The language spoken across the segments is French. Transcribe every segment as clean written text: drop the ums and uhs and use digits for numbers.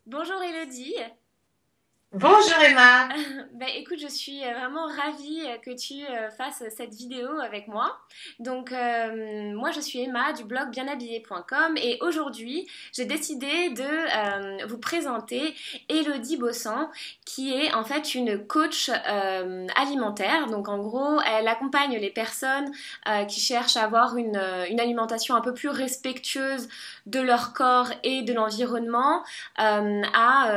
Bonjour Elodie. Bonjour Emma. Écoute, je suis vraiment ravie que tu fasses cette vidéo avec moi. Moi je suis Emma du blog bienhabillé.com et aujourd'hui j'ai décidé de vous présenter Elodie Bossan qui est en fait une coach alimentaire. Donc en gros, elle accompagne les personnes qui cherchent à avoir une alimentation un peu plus respectueuse de leur corps et de l'environnement à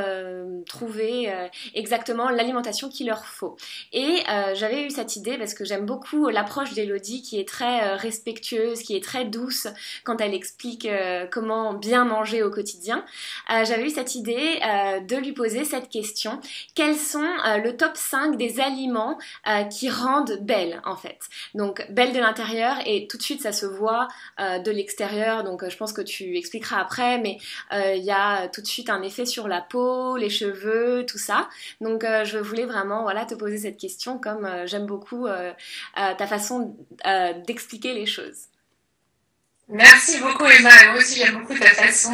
trouver exactement l'alimentation qu'il leur faut. J'avais eu cette idée parce que j'aime beaucoup l'approche d'Elodie qui est très respectueuse, qui est très douce quand elle explique comment bien manger au quotidien. J'avais eu cette idée de lui poser cette question. Quels sont le top 5 des aliments qui rendent belle en fait? Donc belle de l'intérieur et tout de suite ça se voit de l'extérieur. Donc je pense que tu expliqueras après, mais il y a tout de suite un effet sur la peau, les cheveux, tout ça. Je voulais vraiment voilà, te poser cette question comme j'aime beaucoup ta façon d'expliquer les choses. Merci beaucoup Emma. Moi aussi j'aime beaucoup ta façon.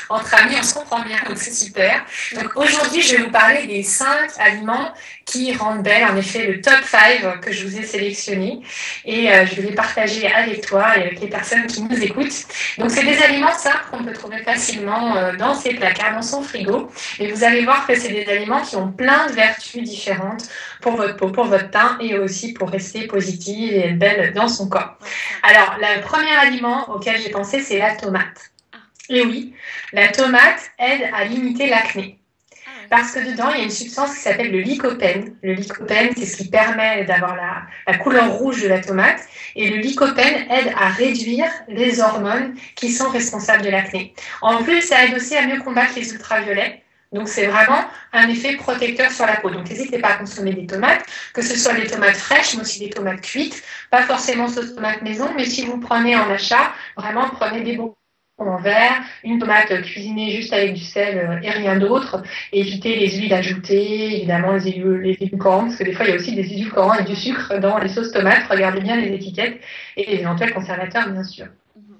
Entre amis, on se comprend bien, donc c'est super. Donc aujourd'hui, je vais vous parler des 5 aliments qui rendent belle, en effet, le top 5 que je vous ai sélectionné. Et je vais les partager avec toi et avec les personnes qui nous écoutent. Donc c'est des aliments simples qu'on peut trouver facilement dans ses placards, dans son frigo. Et vous allez voir que c'est des aliments qui ont plein de vertus différentes pour votre peau, pour votre teint et aussi pour rester positive et être belle dans son corps. Ouais, ça. Alors, le premier aliment auquel j'ai pensé, c'est la tomate. Ah, Et oui, la tomate aide à limiter l'acné. ah ouais. Parce que dedans, il y a une substance qui s'appelle le lycopène. Le lycopène, c'est ce qui permet d'avoir la couleur rouge de la tomate. Et le lycopène aide à réduire les hormones qui sont responsables de l'acné. En plus, ça aide aussi à mieux combattre les ultraviolets. Donc, c'est vraiment un effet protecteur sur la peau. Donc, n'hésitez pas à consommer des tomates, que ce soit des tomates fraîches, mais aussi des tomates cuites. Pas forcément sauce tomate maison, mais si vous prenez en achat, vraiment prenez des bons en verre, une tomate cuisinée juste avec du sel et rien d'autre. Évitez les huiles ajoutées, évidemment les édulcorants, parce que des fois il y a aussi des édulcorants et du sucre dans les sauces tomates. Regardez bien les étiquettes et les éventuels conservateurs, bien sûr. Mhm.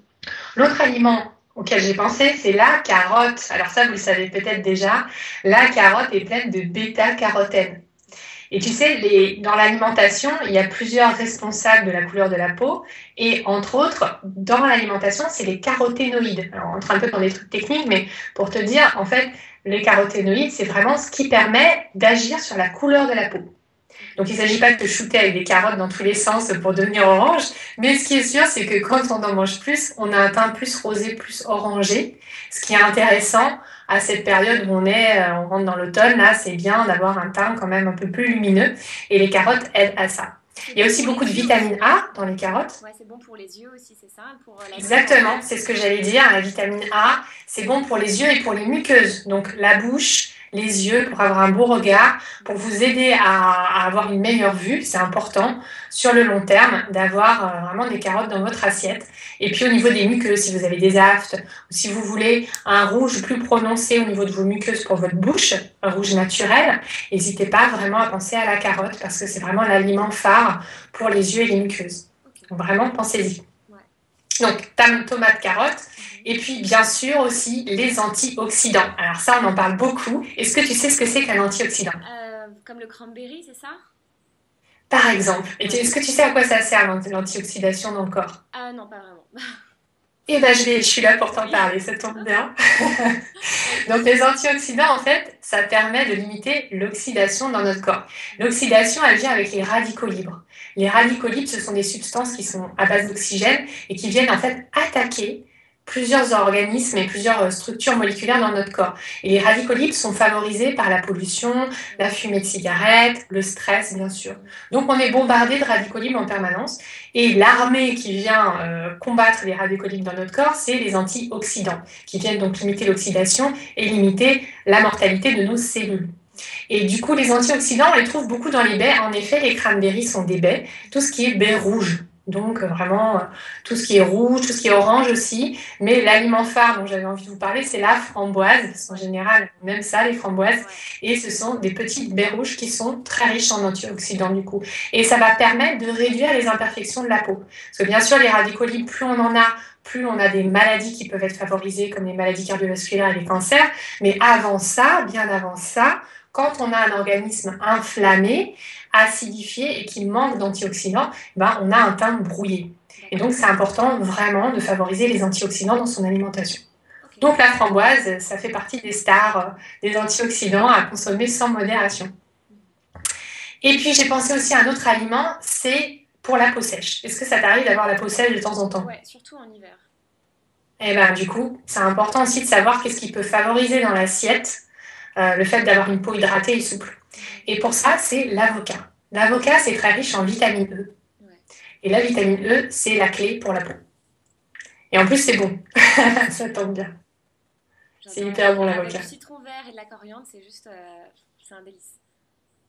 L'autre aliment auquel j'ai pensé, c'est la carotte. Alors ça, vous le savez peut-être déjà, la carotte est pleine de bêta-carotène. Et tu sais, dans l'alimentation, il y a plusieurs responsables de la couleur de la peau. Et entre autres, dans l'alimentation, c'est les caroténoïdes. Alors, on entre un peu dans des trucs techniques, mais pour te dire, en fait, les caroténoïdes, c'est vraiment ce qui permet d'agir sur la couleur de la peau. Donc, il ne s'agit pas de te shooter avec des carottes dans tous les sens pour devenir orange. Mais ce qui est sûr, c'est que quand on en mange plus, on a un teint plus rosé, plus orangé. Ce qui est intéressant à cette période où on rentre dans l'automne, là, c'est bien d'avoir un teint quand même un peu plus lumineux. Et les carottes aident à ça. C'est Il y a bon aussi pour beaucoup de les yeux vitamine aussi. A dans les carottes. Ouais, c'est bon pour les yeux aussi, c'est ça, pour la vue. Exactement, c'est ce que j'allais dire. La vitamine A, c'est bon pour les yeux et pour les muqueuses. Donc la bouche, les yeux, pour avoir un beau regard, pour vous aider à avoir une meilleure vue. C'est important sur le long terme d'avoir vraiment des carottes dans votre assiette. Et puis au niveau des muqueuses, si vous avez des aftes, ou si vous voulez un rouge plus prononcé au niveau de vos muqueuses pour votre bouche, un rouge naturel, n'hésitez pas vraiment à penser à la carotte parce que c'est vraiment l'aliment phare pour les yeux et les muqueuses. Ok. Donc vraiment, pensez-y. Ouais. Donc, tomate, carotte. Et puis, bien sûr, aussi les antioxydants. Alors ça, on en parle beaucoup. Est-ce que tu sais ce que c'est qu'un antioxydant? Comme le cranberry, c'est ça? Par exemple. Ouais. Est-ce que tu sais à quoi ça sert l'antioxydation dans le corps? Ah non, pas vraiment. Eh ben, je suis là pour t'en Oui. parler, ça tombe bien. Vas-y. Donc, les antioxydants, en fait, ça permet de limiter l'oxydation dans notre corps. L'oxydation, elle vient avec les radicaux libres. Les radicaux libres, ce sont des substances qui sont à base d'oxygène et qui viennent, en fait, attaquer plusieurs organismes et plusieurs structures moléculaires dans notre corps. Et les radicaux libres sont favorisés par la pollution, la fumée de cigarette, le stress, bien sûr. Donc, on est bombardé de radicaux libres en permanence. Et l'armée qui vient combattre les radicaux libres dans notre corps, c'est les antioxydants, qui viennent donc limiter l'oxydation et limiter la mortalité de nos cellules. Et du coup, les antioxydants, on les trouve beaucoup dans les baies. En effet, les cranberries sont des baies, tout ce qui est baies rouges. Donc vraiment, tout ce qui est rouge, tout ce qui est orange aussi. Mais l'aliment phare dont j'avais envie de vous parler, c'est la framboise. Parce qu'en général, même ça, les framboises. Ouais. Et ce sont des petites baies rouges qui sont très riches en antioxydants du coup. Et ça va permettre de réduire les imperfections de la peau. Parce que bien sûr, les radicaux libres, plus on en a, plus on a des maladies qui peuvent être favorisées, comme les maladies cardiovasculaires et les cancers. Mais avant ça, bien avant ça, quand on a un organisme inflammé, acidifié et qui manque d'antioxydants, ben, on a un teint brouillé. Et donc, c'est important vraiment de favoriser les antioxydants dans son alimentation. Donc, la framboise, ça fait partie des stars des antioxydants à consommer sans modération. Et puis, j'ai pensé aussi à un autre aliment, c'est pour la peau sèche. Est-ce que ça t'arrive d'avoir la peau sèche de temps en temps? Oui, surtout en hiver. Et ben, du coup, c'est important aussi de savoir qu'est-ce qui peut favoriser dans l'assiette le fait d'avoir une peau hydratée et souple. Et pour ça, c'est l'avocat. L'avocat, c'est très riche en vitamine E. Et la vitamine E, c'est la clé pour la peau. Et en plus, c'est bon. Ça tombe bien. C'est hyper bon l'avocat. Avec du citron vert et de la coriandre, c'est juste... c'est un délice.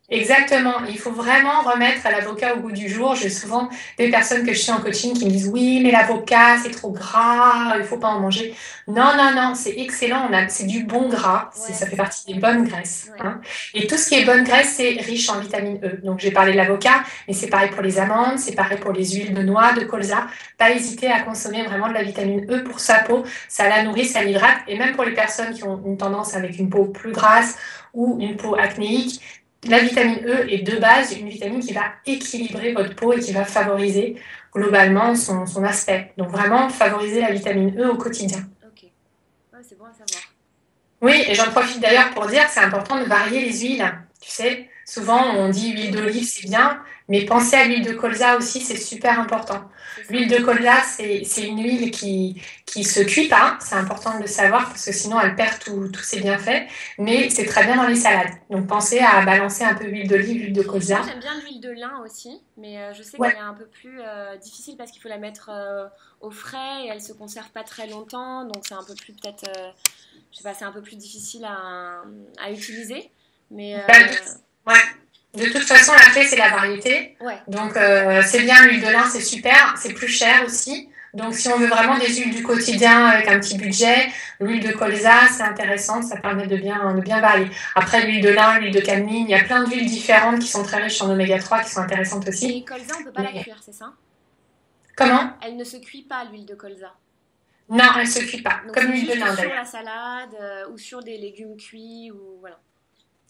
Exactement. Il faut vraiment remettre l'avocat au goût du jour. J'ai souvent des personnes que je suis en coaching qui me disent « Oui, mais l'avocat, c'est trop gras, il ne faut pas en manger. » Non, non, non, c'est excellent. C'est du bon gras. Ça fait partie des bonnes graisses. Hein. Et tout ce qui est bonne graisse, c'est riche en vitamine E. Donc, j'ai parlé de l'avocat, mais c'est pareil pour les amandes, c'est pareil pour les huiles de noix, de colza. Pas hésiter à consommer vraiment de la vitamine E pour sa peau. Ça la nourrit, ça l'hydrate. Et même pour les personnes qui ont une tendance avec une peau plus grasse ou une peau acnéique, la vitamine E est de base une vitamine qui va équilibrer votre peau et qui va favoriser globalement son aspect. Donc vraiment, favoriser la vitamine E au quotidien. Ok, ouais, c'est bon à savoir. Oui, et j'en profite d'ailleurs pour dire que c'est important de varier les huiles. Tu sais, souvent on dit huile d'olive, c'est bien, mais pensez à l'huile de colza aussi, c'est super important. L'huile de colza, c'est une huile qui se cuit pas, c'est important de le savoir parce que sinon elle perd tous ses bienfaits, mais c'est très bien dans les salades. Donc pensez à balancer un peu huile d'olive, huile de colza. J'aime bien l'huile de lin aussi, mais je sais qu'elle est un peu plus difficile parce qu'il faut la mettre au frais et elle se conserve pas très longtemps, donc c'est un peu plus peut-être, je sais pas, c'est un peu plus difficile à utiliser. Mais de toute façon, la clé, c'est la variété. Ouais. Donc, c'est bien, l'huile de lin, c'est super. C'est plus cher aussi. Donc, si on veut vraiment des huiles du quotidien avec un petit budget, l'huile de colza, c'est intéressant. Ça permet de bien varier. Après, l'huile de lin, l'huile de cameline, il y a plein d'huiles différentes qui sont très riches en oméga 3, qui sont intéressantes aussi. Et colza, on ne peut pas la cuire, c'est ça? Comment? Elle ne se cuit pas, l'huile de colza. Non, elle ne se cuit pas. Donc, comme l'huile de lin, d'ailleurs. Sur la salade ou sur des légumes cuits ou voilà.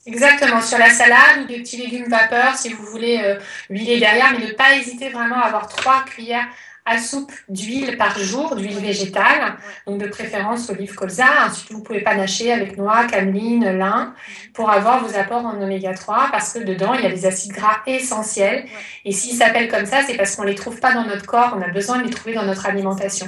Exactement, sur la salade ou des petits légumes vapeur si vous voulez huiler derrière, mais ne pas hésiter vraiment à avoir 3 cuillères à soupe d'huile par jour, d'huile végétale, donc de préférence olive colza. Ensuite, vous pouvez panacher avec noix, cameline, lin pour avoir vos apports en oméga 3 parce que dedans, il y a des acides gras essentiels. Et s'ils s'appellent comme ça, c'est parce qu'on ne les trouve pas dans notre corps, on a besoin de les trouver dans notre alimentation.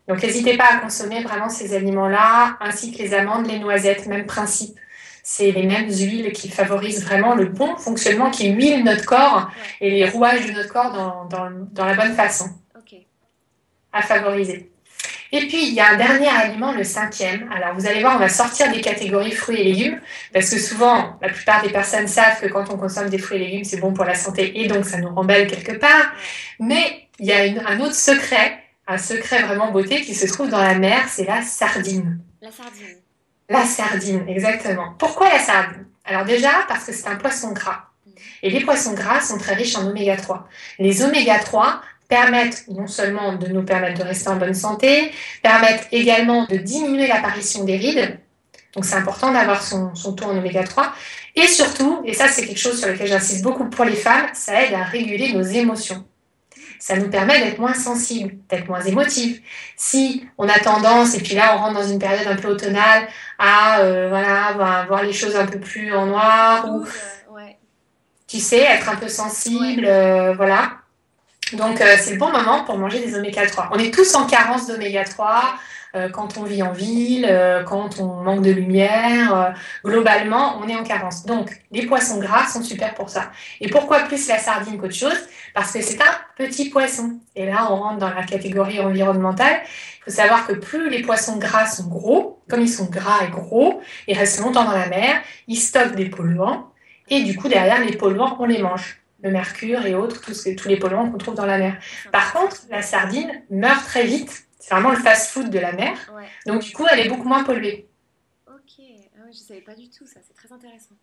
Donc, n'hésitez pas à consommer vraiment ces aliments-là, ainsi que les amandes, les noisettes, même principe. C'est les mêmes huiles qui favorisent vraiment le bon fonctionnement, qui huilent notre corps et les rouages de notre corps dans la bonne façon à favoriser. Et puis, il y a un dernier aliment, le 5e. Alors, vous allez voir, on va sortir des catégories fruits et légumes, parce que souvent, la plupart des personnes savent que quand on consomme des fruits et légumes, c'est bon pour la santé, et donc ça nous rembelle quelque part. Mais il y a un autre secret, un secret vraiment beauté qui se trouve dans la mer, c'est la sardine. La sardine. La sardine, exactement. Pourquoi la sardine? Alors déjà, parce que c'est un poisson gras. Et les poissons gras sont très riches en oméga 3. Les oméga 3 permettent non seulement de nous permettre de rester en bonne santé, permettent également de diminuer l'apparition des rides. Donc c'est important d'avoir son taux en oméga 3. Et surtout, et ça c'est quelque chose sur lequel j'insiste beaucoup pour les femmes, ça aide à réguler nos émotions. Ça nous permet d'être moins sensibles, d'être moins émotifs. Si on a tendance, et puis là on rentre dans une période un peu automnale, à voir les choses un peu plus en noir, ou tu sais, être un peu sensible, voilà. Donc c'est le bon moment pour manger des oméga 3. On est tous en carence d'oméga 3 quand on vit en ville, quand on manque de lumière. Globalement, on est en carence. Donc les poissons gras sont super pour ça. Et pourquoi plus la sardine qu'autre chose? Parce que c'est un petit poisson. Et là, on rentre dans la catégorie environnementale. Il faut savoir que plus les poissons gras sont gros, comme ils sont gras et gros, ils restent longtemps dans la mer, ils stockent des polluants. Et du coup, derrière, les polluants, on les mange. Le mercure et autres, tous les polluants qu'on trouve dans la mer. Par contre, la sardine meurt très vite. C'est vraiment le fast-food de la mer. Donc, du coup, elle est beaucoup moins polluée. Ok. Ah oui, je ne savais pas du tout ça. C'est très intéressant.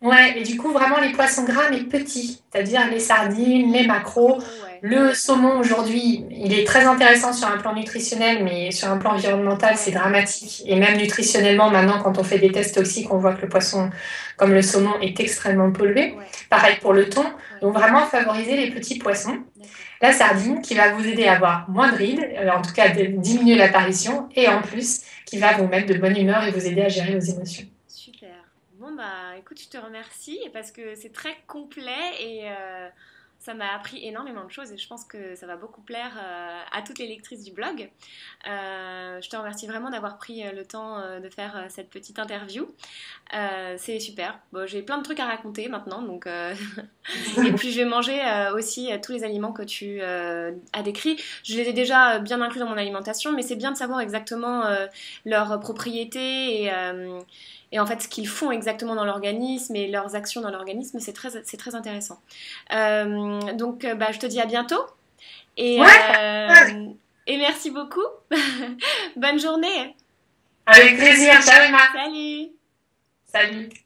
Ouais, et du coup, vraiment les poissons gras, mais petits, c'est-à-dire les sardines, les maquereaux. Oh, ouais. Le saumon, aujourd'hui, il est très intéressant sur un plan nutritionnel, mais sur un plan environnemental, c'est Ouais. dramatique. Et même nutritionnellement, maintenant, quand on fait des tests toxiques, on voit que le poisson, comme le saumon, est extrêmement pollué. Ouais. Pareil pour le thon. Ouais. Donc, vraiment favoriser les petits poissons. D'accord. La sardine, qui va vous aider à avoir moins de rides, en tout cas de diminuer l'apparition, et en plus, qui va vous mettre de bonne humeur et vous aider à gérer vos émotions. Super. Bon, bah écoute, je te remercie parce que c'est très complet et ça m'a appris énormément de choses et je pense que ça va beaucoup plaire à toutes les lectrices du blog. Je te remercie vraiment d'avoir pris le temps de faire cette petite interview. C'est super. Bon, j'ai plein de trucs à raconter maintenant, donc et puis je vais manger aussi tous les aliments que tu as décrits. Je les ai déjà bien inclus dans mon alimentation, mais c'est bien de savoir exactement leurs propriétés et en fait ce qu'ils font exactement dans l'organisme et leurs actions dans l'organisme, c'est très intéressant. Donc bah, je te dis à bientôt et, Ouais, euh, et merci beaucoup. Bonne journée. avec plaisir. Ciao Emma. Salut. Salut.